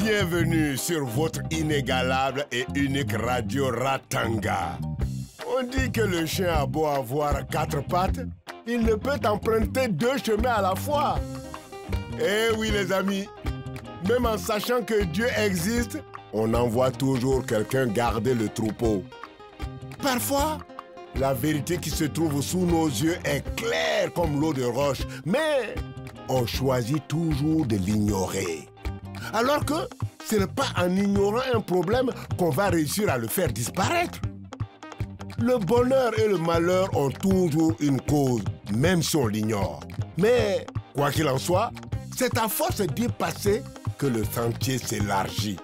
Bienvenue sur votre inégalable et unique radio Ratanga. On dit que le chien a beau avoir 4 pattes, il ne peut emprunter 2 chemins à la fois. Eh oui les amis, même en sachant que Dieu existe, on envoie toujours quelqu'un garder le troupeau. Parfois, la vérité qui se trouve sous nos yeux est claire comme l'eau de roche, mais on choisit toujours de l'ignorer. Alors que ce n'est pas en ignorant un problème qu'on va réussir à le faire disparaître. Le bonheur et le malheur ont toujours une cause, même si on l'ignore. Mais, quoi qu'il en soit, c'est à force d'y passer que le sentier s'élargit.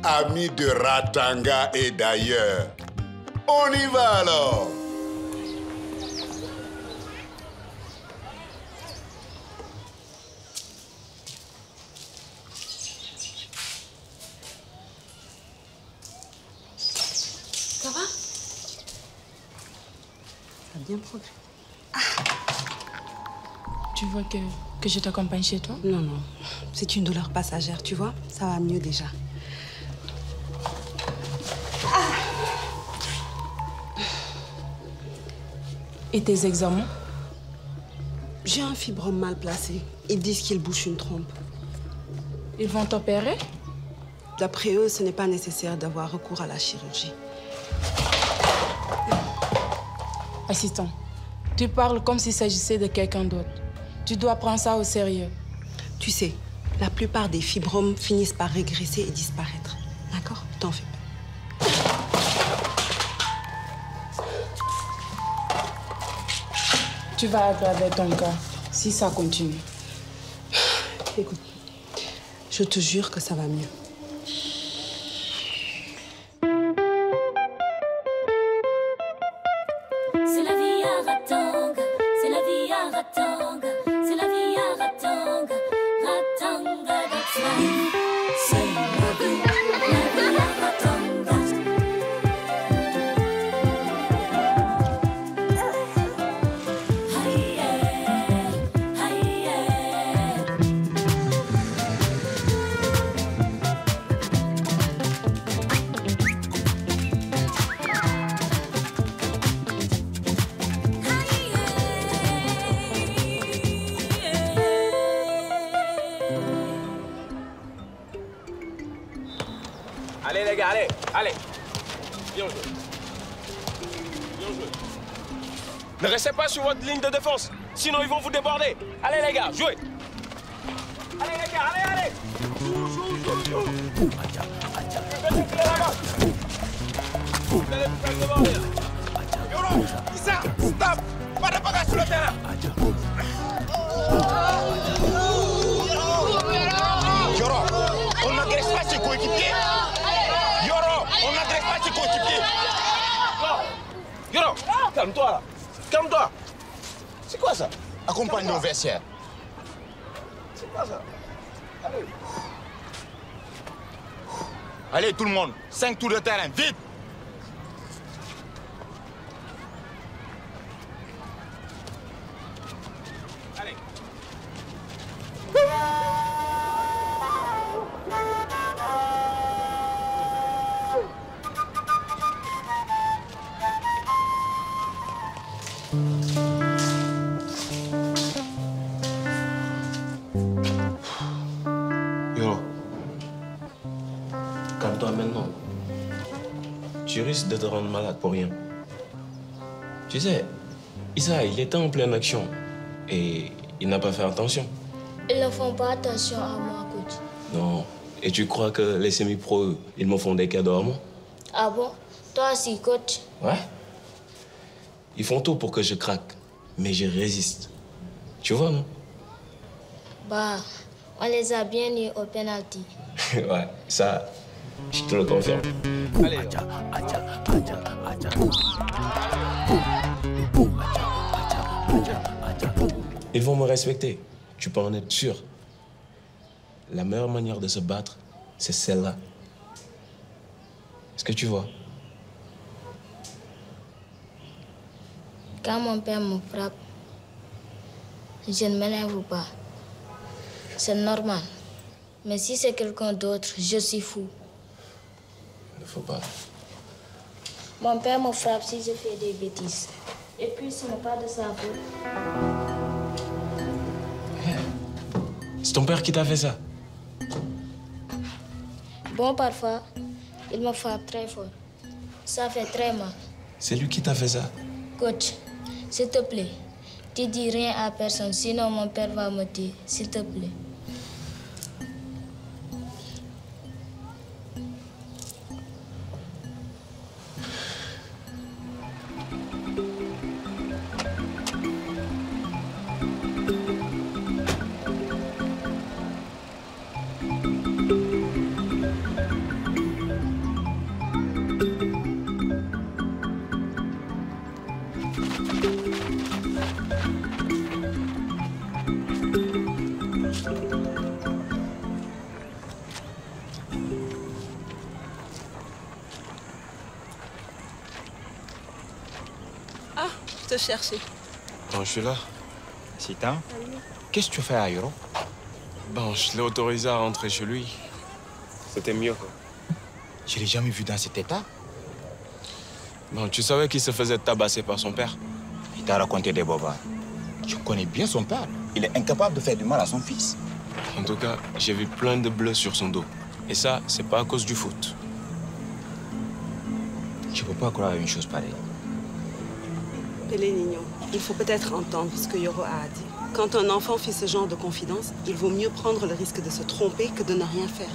Amis de Ratanga et d'ailleurs, on y va alors! Ça va? Ça a bien progressé. Ah. Tu veux que je t'accompagne chez toi? Non, non. C'est une douleur passagère, tu vois? Ça va mieux déjà. Ah. Et tes examens? J'ai un fibrome mal placé. Ils disent qu'il bouche une trompe. Ils vont t'opérer? D'après eux, ce n'est pas nécessaire d'avoir recours à la chirurgie. Assistant, tu parles comme s'il s'agissait de quelqu'un d'autre. Tu dois prendre ça au sérieux. Tu sais, la plupart des fibromes finissent par régresser et disparaître. D'accord? T'en fais pas. Tu vas aggraver ton cas si ça continue. Écoute, je te jure que ça va mieux. Allez les gars, allez, allez. Bien joué. Bien joué. Ne restez pas sur votre ligne de défense, sinon ils vont vous déborder. Allez les gars, jouez. Allez les gars, allez, allez. Joue. Mettez pied là-bas. Vous allez vous faire déborder là. Yoro, Issa, stop. Pas de bagages sur le terrain. Yoro, on n'agresse pas ses coéquipiers. On n'agresse pas ses coéquipiers. Yoro, calme-toi là. Calme-toi. C'est quoi ça? Accompagne nos vestiaires. C'est quoi ça? Allez. Allez tout le monde, 5 tours de terrain, vite. Allez. Yo, calme-toi maintenant. Tu risques de te rendre malade pour rien. Tu sais, Issa, il était en pleine action et il n'a pas fait attention. Ils ne font pas attention à moi, coach. Non. Et tu crois que les semi-pros, ils me font des cadeaux à moi? Ah bon? Toi aussi, coach? Ouais. Ils font tout pour que je craque, mais je résiste. Tu vois, non? Bah, on les a bien eu au penalty. Ouais, ça, je te le confirme. Allez. Ils vont me respecter. Tu peux en être sûr. La meilleure manière de se battre, c'est celle-là. Est-ce que tu vois? Quand mon père me frappe, je ne m'énerve pas. C'est normal. Mais si c'est quelqu'un d'autre, je suis fou. Il ne faut pas. Mon père me frappe si je fais des bêtises. Et puis, ce n'est pas de sa faute. C'est ton père qui t'a fait ça? Bon, parfois, il me frappe très fort. Ça fait très mal. C'est lui qui t'a fait ça? Coach, s'il te plaît, tu dis rien à personne, sinon mon père va me tuer. S'il te plaît. Te chercher. Bon, je suis là. Sita, qu'est-ce que tu fais à Yoro? Bon, je l'ai autorisé à rentrer chez lui. C'était mieux. Je l'ai jamais vu dans cet état. Bon, tu savais qu'il se faisait tabasser par son père? Il t'a raconté des bobas. Je connais bien son père. Il est incapable de faire du mal à son fils. En tout cas, j'ai vu plein de bleus sur son dos. Et ça, c'est pas à cause du foot. Je peux pas croire à une chose pareille. Pelé Nino, il faut peut-être entendre ce que Yoro a dit. Quand un enfant fait ce genre de confidence, il vaut mieux prendre le risque de se tromper que de ne rien faire.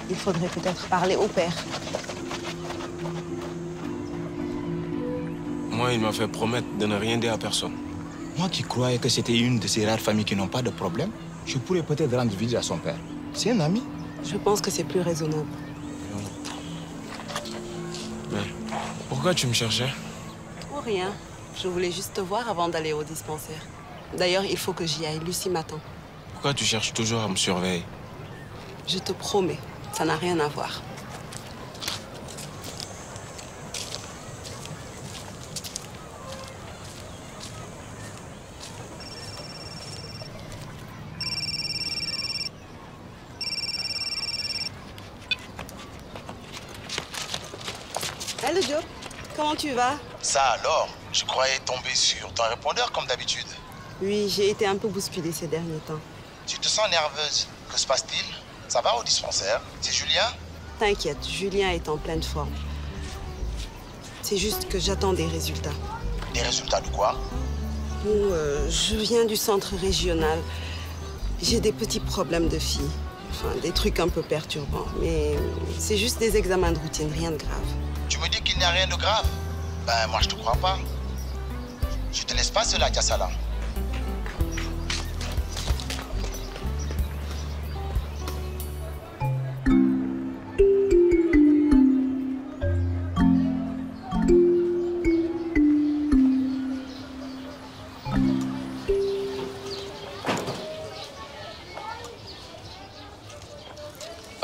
Il faudrait peut-être parler au père. Moi, il m'a fait promettre de ne rien dire à personne. Moi qui croyais que c'était une de ces rares familles qui n'ont pas de problème, je pourrais peut-être rendre visite à son père. C'est un ami. Je pense que c'est plus raisonnable. Mais pourquoi tu me cherchais? Oh, rien. Je voulais juste te voir avant d'aller au dispensaire. D'ailleurs, il faut que j'y aille. Lucie m'attend. Pourquoi tu cherches toujours à me surveiller? Je te promets, ça n'a rien à voir. Hello Joe, comment tu vas? Ça alors, je croyais tomber sur ton répondeur comme d'habitude. Oui, j'ai été un peu bousculée ces derniers temps. Tu te sens nerveuse. Que se passe-t-il? Ça va au dispensaire? C'est Julien? T'inquiète, Julien est en pleine forme. C'est juste que j'attends des résultats. Des résultats de quoi? Je viens du centre régional. J'ai des petits problèmes de fille. Enfin, des trucs un peu perturbants. Mais c'est juste des examens de routine, rien de grave. Tu me dis qu'il n'y a rien de grave? Ben, moi, je te crois pas. Je te laisse pas seul à Kassala.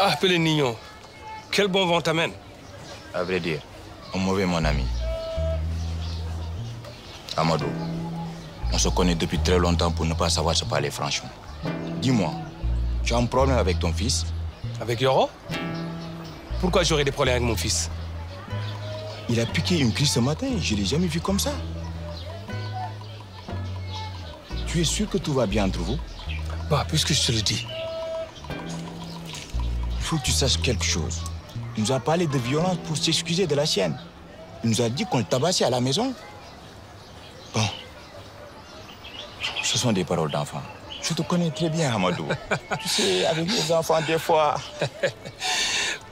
Ah, Pelé Nino, quel bon vent t'amène. À vrai dire, un mauvais mon ami. Amadou, on se connaît depuis très longtemps pour ne pas savoir se parler franchement. Dis-moi, tu as un problème avec ton fils? Avec Yoro? Pourquoi j'aurais des problèmes avec mon fils? Il a piqué une crise ce matin, je ne l'ai jamais vu comme ça. Tu es sûr que tout va bien entre vous? Bah, puisque je te le dis. Il faut que tu saches quelque chose. Il nous a parlé de violence pour s'excuser de la sienne. Il nous a dit qu'on le tabassait à la maison. Bon, ce sont des paroles d'enfants. Je te connais très bien, Amadou. Tu sais, avec les enfants, des fois...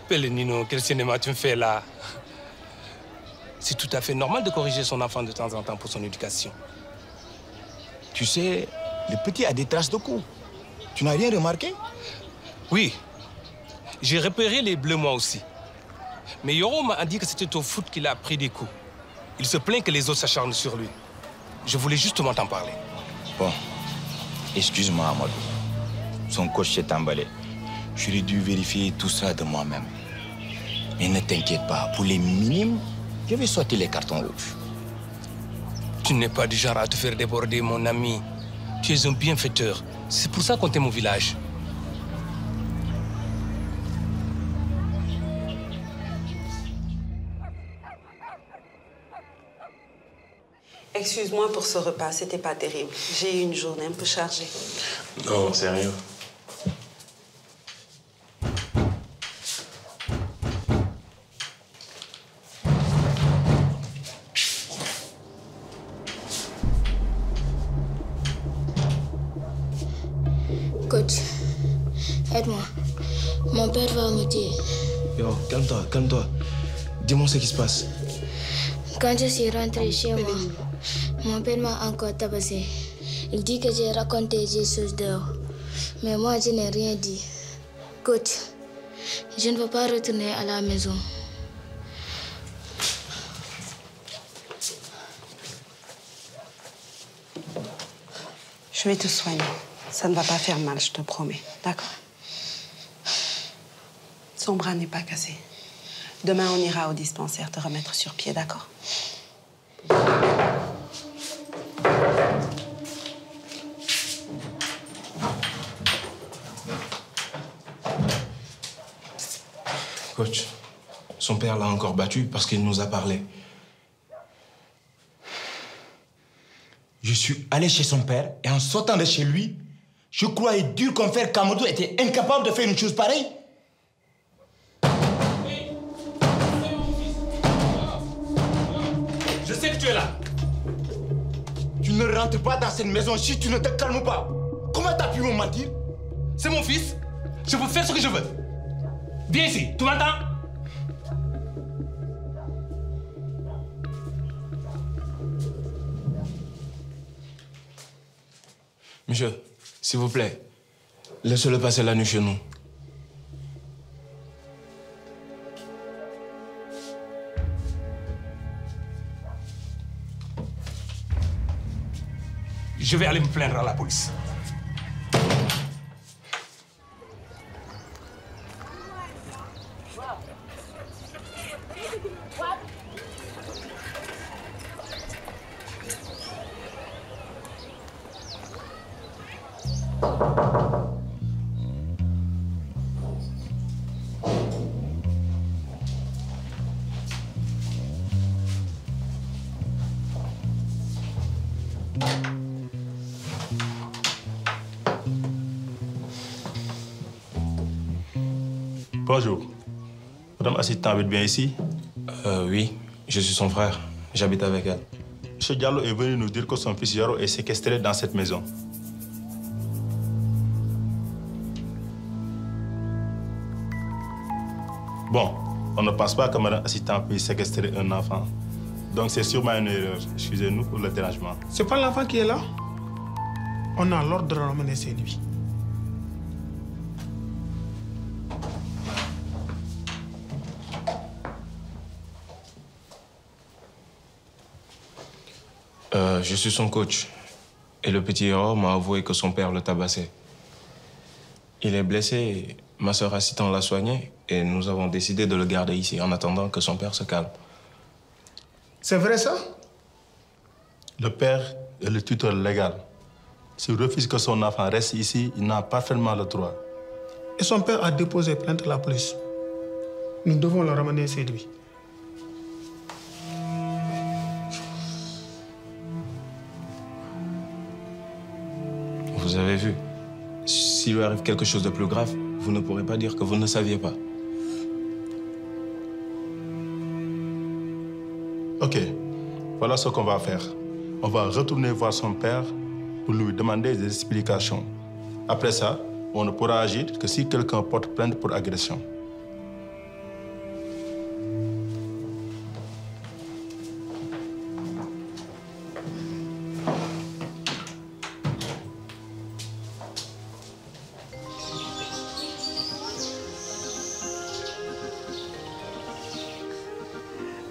Pelé Nino, quel cinéma tu me fais là? C'est tout à fait normal de corriger son enfant de temps en temps pour son éducation. Tu sais, le petit a des traces de coups. Tu n'as rien remarqué? Oui. J'ai repéré les bleus moi aussi. Mais Yoro m'a dit que c'était au foot qu'il a pris des coups. Il se plaint que les autres s'acharnent sur lui. Je voulais justement t'en parler. Bon, excuse-moi, Amadou. Son coach s'est emballé. J'aurais dû vérifier tout ça de moi-même. Mais ne t'inquiète pas, pour les minimes, je vais sortir les cartons rouges. Tu n'es pas du genre à te faire déborder, mon ami. Tu es un bienfaiteur. C'est pour ça qu'on t'aime au village. Excuse-moi pour ce repas, c'était pas terrible. J'ai eu une journée un peu chargée. Non, c'est rien. Coach, aide-moi. Mon père va me tuer. Yo, calme-toi, calme-toi. Dis-moi ce qui se passe. Quand je suis rentrée chez moi, mon père m'a encore tabassé. Il dit que j'ai raconté des choses dehors. Mais moi, je n'ai rien dit. Coach, je ne veux pas retourner à la maison. Je vais te soigner. Ça ne va pas faire mal, je te promets. D'accord? Son bras n'est pas cassé. Demain, on ira au dispensaire te remettre sur pied, d'accord? Coach, son père l'a encore battu parce qu'il nous a parlé. Je suis allé chez son père et en sortant de chez lui, je croyais dur comme fer qu'Amadou était incapable de faire une chose pareille. Je sais que tu es là. Tu ne rentres pas dans cette maison si tu ne te calmes pas. Comment t'as pu me mentir? C'est mon fils. Je peux faire ce que je veux. Viens ici, tu m'entends? Monsieur, s'il vous plaît, laissez-le passer la nuit chez nous. Je vais aller me plaindre à la police. Bonjour. Madame assistante habite bien ici? Oui, je suis son frère. J'habite avec elle. Monsieur Diallo est venu nous dire que son fils Yaro est séquestré dans cette maison. Bon, on ne pense pas que madame assistante puisse séquestrer un enfant. Donc c'est sûrement une erreur. Excusez-nous pour le dérangement. C'est pas l'enfant qui est là? On a l'ordre de ramener chez lui. Je suis son coach. Et le petit héros m'a avoué que son père le tabassait. Il est blessé, ma sœur assistante l'a soigné et nous avons décidé de le garder ici en attendant que son père se calme. C'est vrai ça? Le père est le tuteur légal. S'il refuse que son enfant reste ici, il n'a parfaitement le droit. Et son père a déposé plainte à la police. Nous devons le ramener chez lui. Vous avez vu, s'il lui arrive quelque chose de plus grave, vous ne pourrez pas dire que vous ne saviez pas. Ok, voilà ce qu'on va faire. On va retourner voir son père pour lui demander des explications. Après ça, on ne pourra agir que si quelqu'un porte plainte pour agression.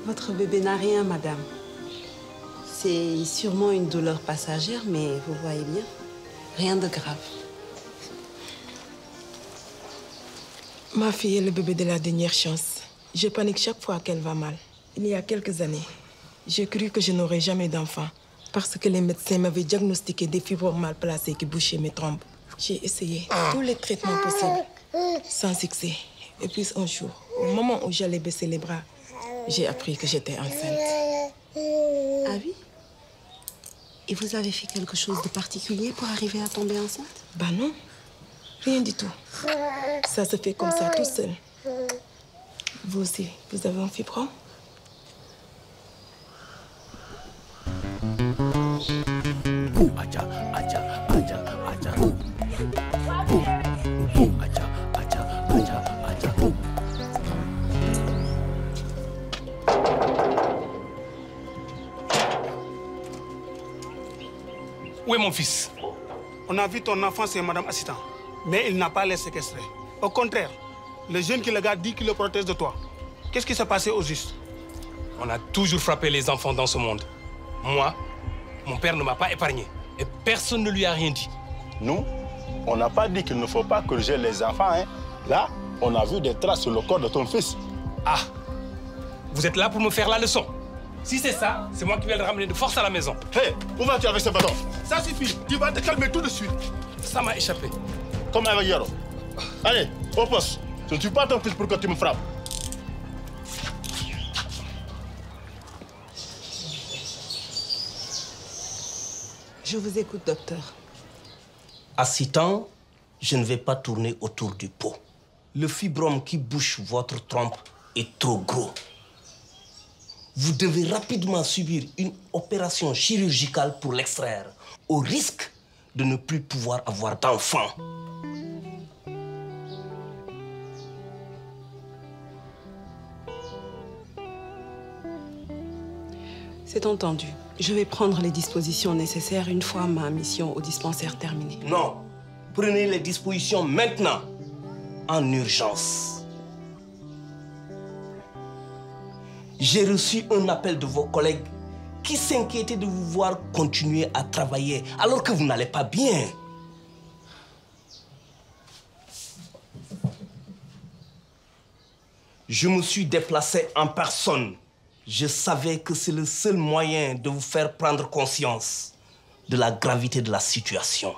Votre bébé n'a rien, madame. C'est sûrement une douleur passagère, mais vous voyez bien, rien de grave. Ma fille est le bébé de la dernière chance. Je panique chaque fois qu'elle va mal. Il y a quelques années, j'ai cru que je n'aurais jamais d'enfant parce que les médecins m'avaient diagnostiqué des fibromes mal placées qui bouchaient mes trompes. J'ai essayé tous les traitements possibles, sans succès. Et puis un jour, au moment où j'allais baisser les bras, j'ai appris que j'étais enceinte. Ah oui? Et vous avez fait quelque chose de particulier pour arriver à tomber enceinte? Bah non, rien du tout. Ça se fait comme ça, tout seul. Vous aussi, vous avez un fibrome? Où est mon fils? On a vu ton enfant, c'est Madame Assistant. Mais il n'a pas les séquestrés. Au contraire, le jeune qui le garde dit qu'il le protège de toi. Qu'est-ce qui s'est passé au juste? On a toujours frappé les enfants dans ce monde. Moi, mon père ne m'a pas épargné. Et personne ne lui a rien dit. Nous, on n'a pas dit qu'il ne faut pas corriger les enfants. Hein. Là, on a vu des traces sur le corps de ton fils. Ah, vous êtes là pour me faire la leçon. Si c'est ça, c'est moi qui vais le ramener de force à la maison. Hé, où vas-tu avec ce bâton? Ça suffit, tu vas te calmer tout de suite. Ça m'a échappé. Comme avec Yaro. Allez, au poste. Je ne suis pas ton fils pour que tu me frappes. Je vous écoute, docteur. À 6 ans, je ne vais pas tourner autour du pot. Le fibrome qui bouche votre trompe est trop gros. Vous devez rapidement subir une opération chirurgicale pour l'extraire, au risque de ne plus pouvoir avoir d'enfant. C'est entendu. Je vais prendre les dispositions nécessaires une fois ma mission au dispensaire terminée. Non, prenez les dispositions maintenant, en urgence. J'ai reçu un appel de vos collègues qui s'inquiétaient de vous voir continuer à travailler alors que vous n'allez pas bien. Je me suis déplacé en personne. Je savais que c'est le seul moyen de vous faire prendre conscience de la gravité de la situation.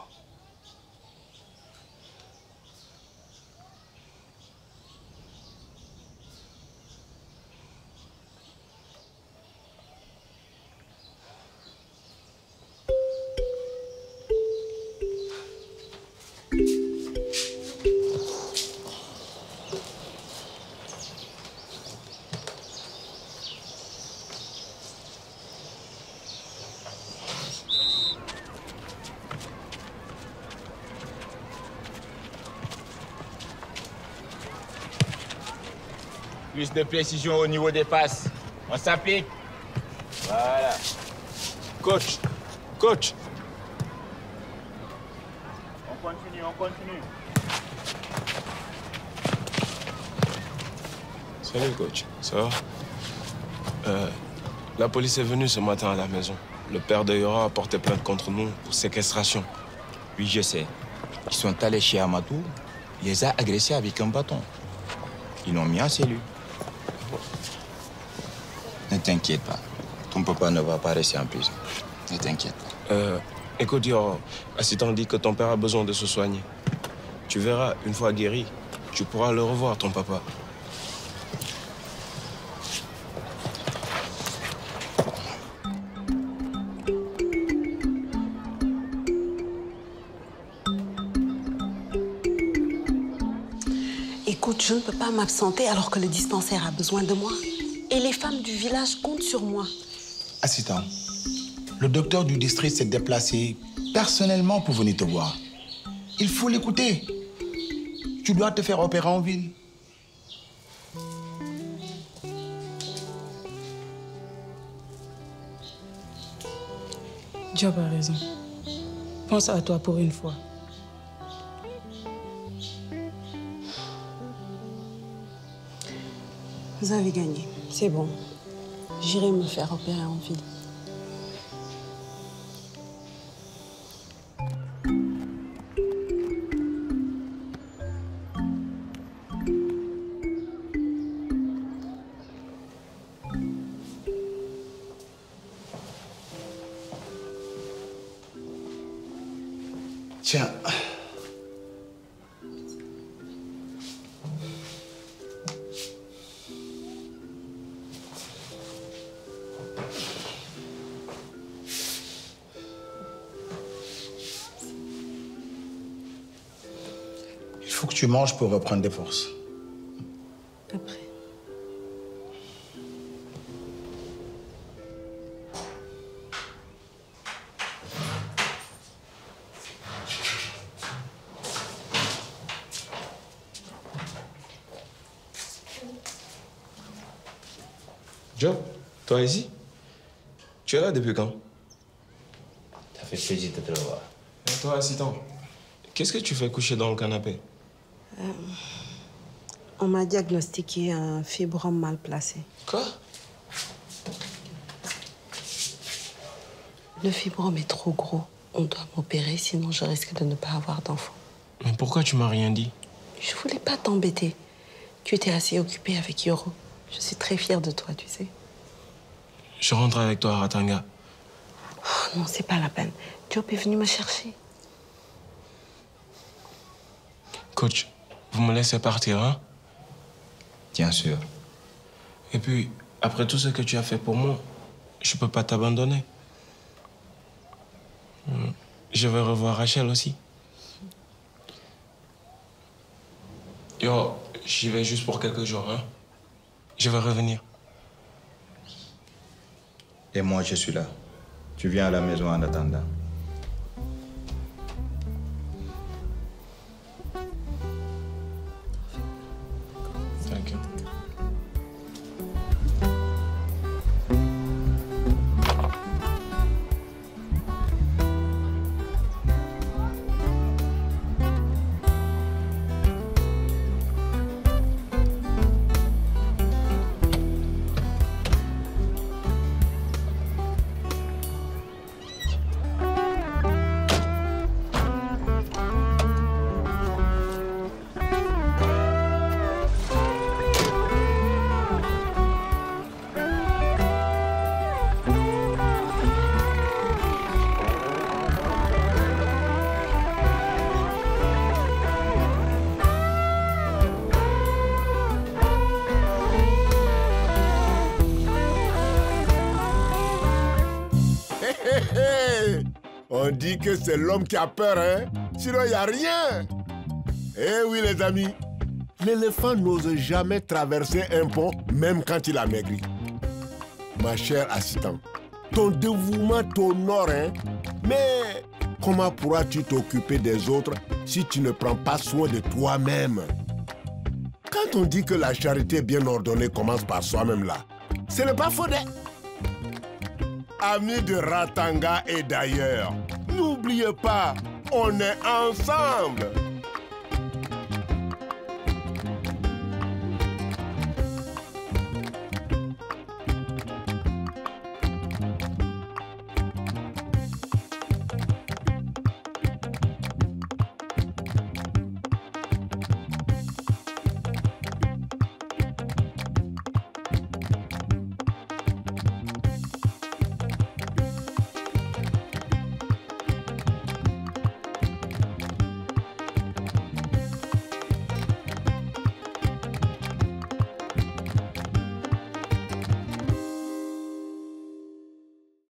Plus de précision au niveau des passes. On s'applique. Voilà. Coach, coach. On continue, on continue. Salut, coach. Ça va? La police est venue ce matin à la maison. Le père de Yora a porté plainte contre nous pour séquestration. Oui, je sais. Ils sont allés chez Amadou. Il les a agressés avec un bâton. Ils l'ont mis en cellule. Ne t'inquiète pas. Ton papa ne va pas rester en prison. Ne t'inquiète pas. Écoute, Yora, Assistant dit que ton père a besoin de se soigner. Tu verras, une fois guéri, tu pourras le revoir, ton papa. Écoute, je ne peux pas m'absenter alors que le dispensaire a besoin de moi. Et les femmes du village comptent sur moi. Assistant, le docteur du district s'est déplacé personnellement pour venir te voir. Il faut l'écouter. Tu dois te faire opérer en ville. Job a raison. Pense à toi pour une fois. Vous avez gagné. C'est bon. J'irai me faire opérer en ville. Tiens. faut que tu manges pour reprendre des forces. Après. Joe, toi ici? Tu es là depuis quand? Ça fait plaisir de te revoir. Et toi, assistant, qu'est-ce que tu fais coucher dans le canapé? On m'a diagnostiqué un fibrome mal placé. Quoi? Le fibrome est trop gros. On doit m'opérer, sinon je risque de ne pas avoir d'enfant. Mais pourquoi tu m'as rien dit? Je voulais pas t'embêter. Tu étais assez occupé avec Yoro. Je suis très fière de toi, tu sais. Je rentre avec toi à Ratanga. Oh, non, c'est pas la peine. Diop est venu me chercher. Coach, vous me laissez partir, hein? Bien sûr. Et puis, après tout ce que tu as fait pour moi, je peux pas t'abandonner. Je vais revoir Rachel aussi. Yo, j'y vais juste pour quelques jours, hein? Je vais revenir. Et moi, je suis là. Tu viens à la maison en attendant. Thank you. On dit que c'est l'homme qui a peur, hein? Sinon, il n'y a rien. Eh oui, les amis. L'éléphant n'ose jamais traverser un pont, même quand il a maigri. Ma chère assistante, ton dévouement t'honore, hein? Mais comment pourras-tu t'occuper des autres si tu ne prends pas soin de toi-même? Quand on dit que la charité bien ordonnée commence par soi-même là, ce n'est pas faux, hein? Amis de Ratanga et d'ailleurs, n'oubliez pas, on est ensemble.